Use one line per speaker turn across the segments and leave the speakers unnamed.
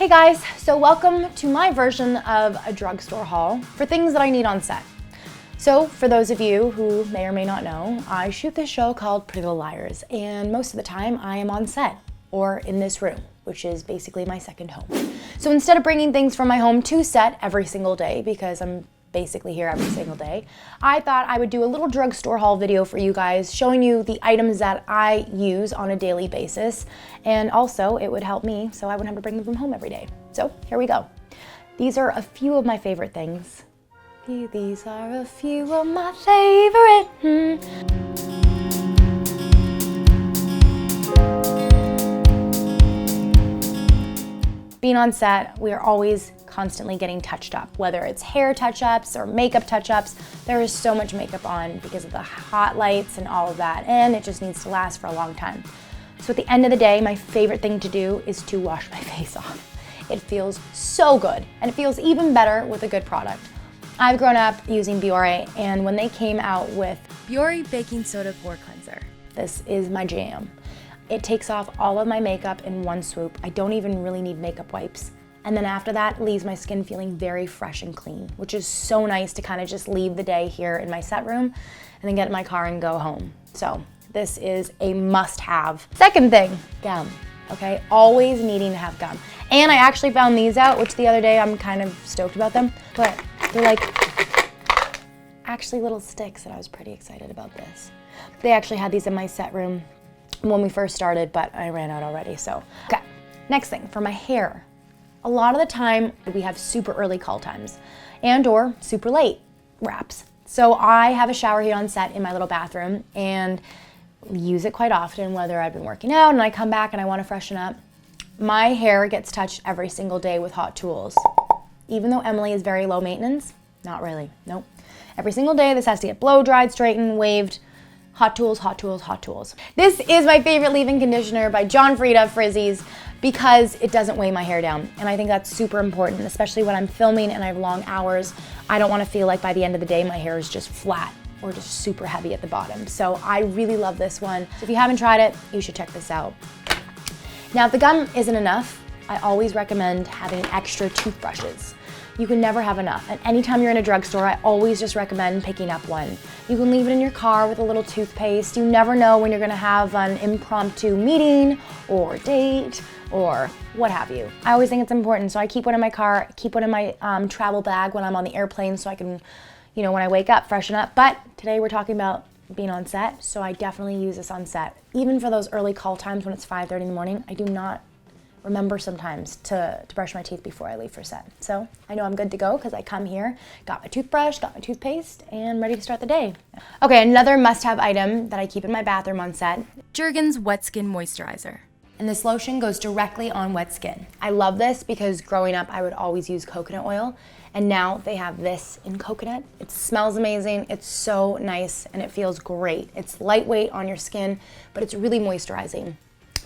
Hey guys, so welcome to my version of a drugstore haul for things that I need on set. So for those of you who may or may not know, I shoot this show called Pretty Little Liars, and most of the time I am on set or in this room, which is basically my second home. So instead of bringing things from my home to set every single day, because I'm basically here every single day, I thought I would do a little drugstore haul video for you guys, showing you the items that I use on a daily basis, and also it would help me so I wouldn't have to bring them from home every day. So here we go. These are a few of my favorite things. These are a few of my favorite. Being on set, we are always constantly getting touched up, whether it's hair touch-ups or makeup touch-ups. There is so much makeup on because of the hot lights and all of that, and it just needs to last for a long time. So at the end of the day, my favorite thing to do is to wash my face off. It feels so good, and it feels even better with a good product. I've grown up using Biore, and when they came out with Biore Baking Soda Pore Cleanser, this is my jam. It takes off all of my makeup in one swoop. I don't even really need makeup wipes. And then after that, it leaves my skin feeling very fresh and clean, which is so nice to kind of just leave the day here in my set room and then get in my car and go home. So this is a must-have. Second thing, gum, okay? Always needing to have gum. And I actually found these out, which the other day I'm kind of stoked about them, but they're like actually little sticks, and I was pretty excited about this. They actually had these in my set room when we first started, but I ran out already, so. Okay, next thing, for my hair. A lot of the time, we have super early call times and or super late wraps. So I have a shower heat on set in my little bathroom and use it quite often, whether I've been working out and I come back and I want to freshen up. My hair gets touched every single day with hot tools. Even though Emily is very low maintenance, not really, nope. Every single day, this has to get blow dried, straightened, waved. Hot tools, hot tools, hot tools. This is my favorite leave-in conditioner by John Frieda Frizzies because it doesn't weigh my hair down. And I think that's super important, especially when I'm filming and I have long hours. I don't want to feel like by the end of the day, my hair is just flat or just super heavy at the bottom. So I really love this one. So if you haven't tried it, you should check this out. Now, if the gum isn't enough, I always recommend having extra toothbrushes. You can never have enough. And anytime you're in a drugstore, I always just recommend picking up one. You can leave it in your car with a little toothpaste. You never know when you're gonna have an impromptu meeting or date or what have you. I always think it's important, so I keep one in my car, keep one in my travel bag when I'm on the airplane so I can, you know, when I wake up, freshen up. But today we're talking about being on set, so I definitely use this on set. Even for those early call times when it's 5:30 in the morning, I do not remember sometimes to brush my teeth before I leave for set. So I know I'm good to go because I come here, got my toothbrush, got my toothpaste, and ready to start the day. Okay, another must-have item that I keep in my bathroom on set, Jergens Wet Skin Moisturizer. And this lotion goes directly on wet skin. I love this because growing up I would always use coconut oil, and now they have this in coconut. It smells amazing, it's so nice, and it feels great. It's lightweight on your skin, but it's really moisturizing.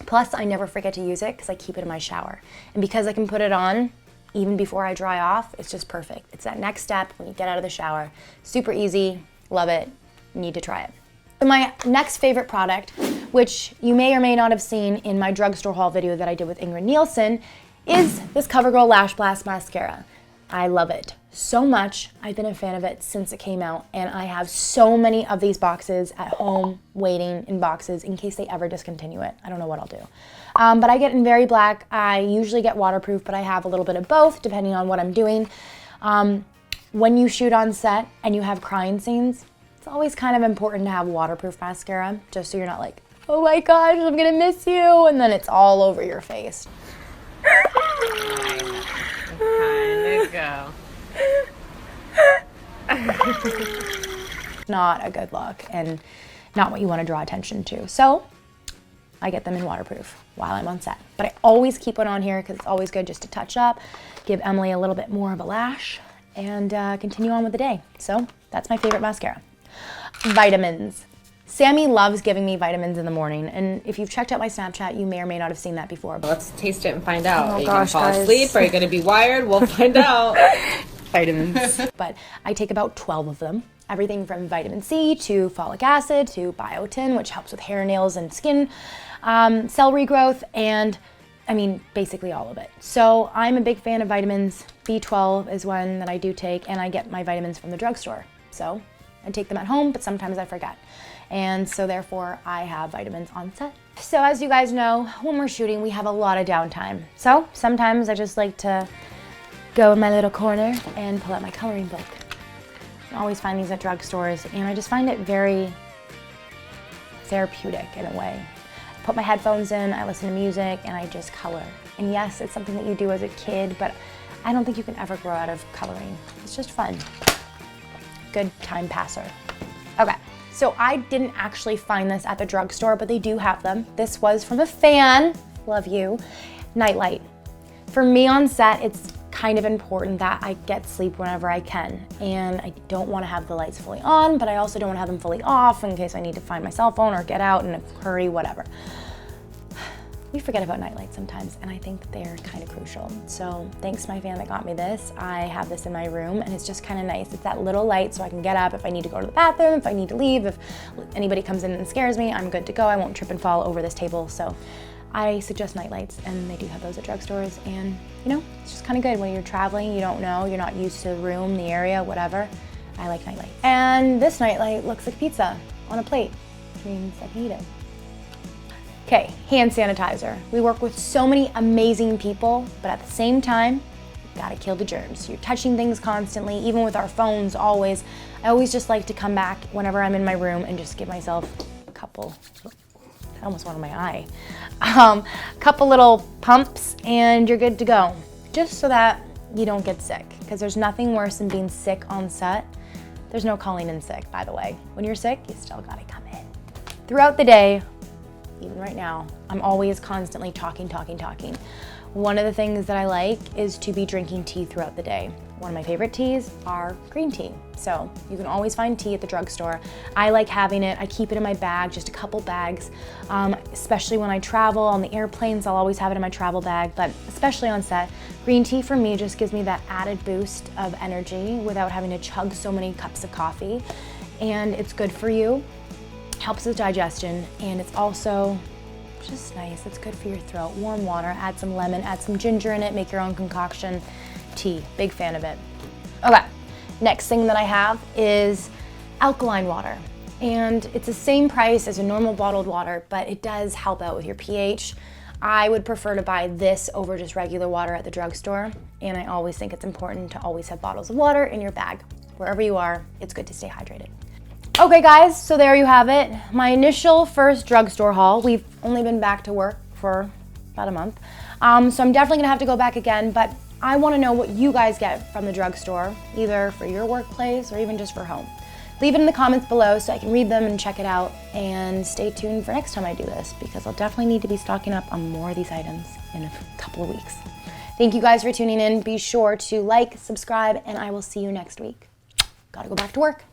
Plus, I never forget to use it because I keep it in my shower. And because I can put it on even before I dry off, it's just perfect. It's that next step when you get out of the shower. Super easy, love it, need to try it. So my next favorite product, which you may or may not have seen in my drugstore haul video that I did with Ingrid Nielsen, is this CoverGirl Lash Blast Mascara. I love it so much. I've been a fan of it since it came out, and I have so many of these boxes at home waiting in boxes in case they ever discontinue it. I don't know what I'll do. But I get in very black. I usually get waterproof, but I have a little bit of both depending on what I'm doing. When you shoot on set and you have crying scenes, it's always kind of important to have waterproof mascara, just so you're not like, oh my gosh, I'm gonna miss you, and then it's all over your face. Go. Not a good look and not what you want to draw attention to. So I get them in waterproof while I'm on set. But I always keep one on here because it's always good just to touch up, give Emily a little bit more of a lash, and continue on with the day. So that's my favorite mascara. Vitamins. Sammy loves giving me vitamins in the morning, and if you've checked out my Snapchat, you may or may not have seen that before.
Let's taste it and find out.
Oh
Are you
gosh,
gonna fall
guys.
asleep? Are you gonna be wired? We'll find out.
Vitamins. But I take about 12 of them. Everything from vitamin C to folic acid to biotin, which helps with hair, nails, and skin cell regrowth, and I mean, basically all of it. So I'm a big fan of vitamins. B12 is one that I do take, and I get my vitamins from the drugstore. So I take them at home, but sometimes I forget. And so therefore I have vitamins on set. So as you guys know, when we're shooting, we have a lot of downtime. So sometimes I just like to go in my little corner and pull out my coloring book. I always find these at drugstores, and I just find it very therapeutic in a way. I put my headphones in, I listen to music, and I just color. And yes, it's something that you do as a kid, but I don't think you can ever grow out of coloring. It's just fun. Good time passer. Okay, so I didn't actually find this at the drugstore, but they do have them. This was from a fan, love you, nightlight. For me on set, it's kind of important that I get sleep whenever I can. And I don't want to have the lights fully on, but I also don't want to have them fully off in case I need to find my cell phone or get out in a hurry, whatever. We forget about nightlights sometimes, and I think that they're kind of crucial. So thanks to my fan that got me this. I have this in my room, and it's just kind of nice. It's that little light so I can get up if I need to go to the bathroom, if I need to leave, if anybody comes in and scares me, I'm good to go. I won't trip and fall over this table. So I suggest nightlights, and they do have those at drugstores, and you know, it's just kind of good when you're traveling, you don't know, you're not used to the room, the area, whatever. I like nightlight. And this nightlight looks like pizza on a plate, which means I can eat it. Okay, hand sanitizer. We work with so many amazing people, but at the same time, you gotta kill the germs. You're touching things constantly, even with our phones, always. I always just like to come back whenever I'm in my room and just give myself a couple, I almost went on my eye. Couple little pumps and you're good to go. Just so that you don't get sick, because there's nothing worse than being sick on set. There's no calling in sick, by the way. When you're sick, you still gotta come in. Throughout the day, even right now, I'm always constantly talking. One of the things that I like is to be drinking tea throughout the day. One of my favorite teas are green tea. So you can always find tea at the drugstore. I like having it. I keep it in my bag, just a couple bags. Especially when I travel on the airplanes, I'll always have it in my travel bag, but especially on set, green tea for me just gives me that added boost of energy without having to chug so many cups of coffee. And it's good for you, helps with digestion, and it's also just nice. It's good for your throat. Warm water, add some lemon, add some ginger in it, make your own concoction. Tea, big fan of it. Okay, next thing that I have is alkaline water. And it's the same price as a normal bottled water, but it does help out with your pH. I would prefer to buy this over just regular water at the drugstore. And I always think it's important to always have bottles of water in your bag. Wherever you are, it's good to stay hydrated. Okay guys, so there you have it. My initial first drugstore haul. We've only been back to work for about a month. So I'm definitely gonna have to go back again, but I wanna know what you guys get from the drugstore, either for your workplace or even just for home. Leave it in the comments below so I can read them and check it out, and stay tuned for next time I do this, because I'll definitely need to be stocking up on more of these items in a couple of weeks. Thank you guys for tuning in. Be sure to like, subscribe, and I will see you next week. Gotta go back to work.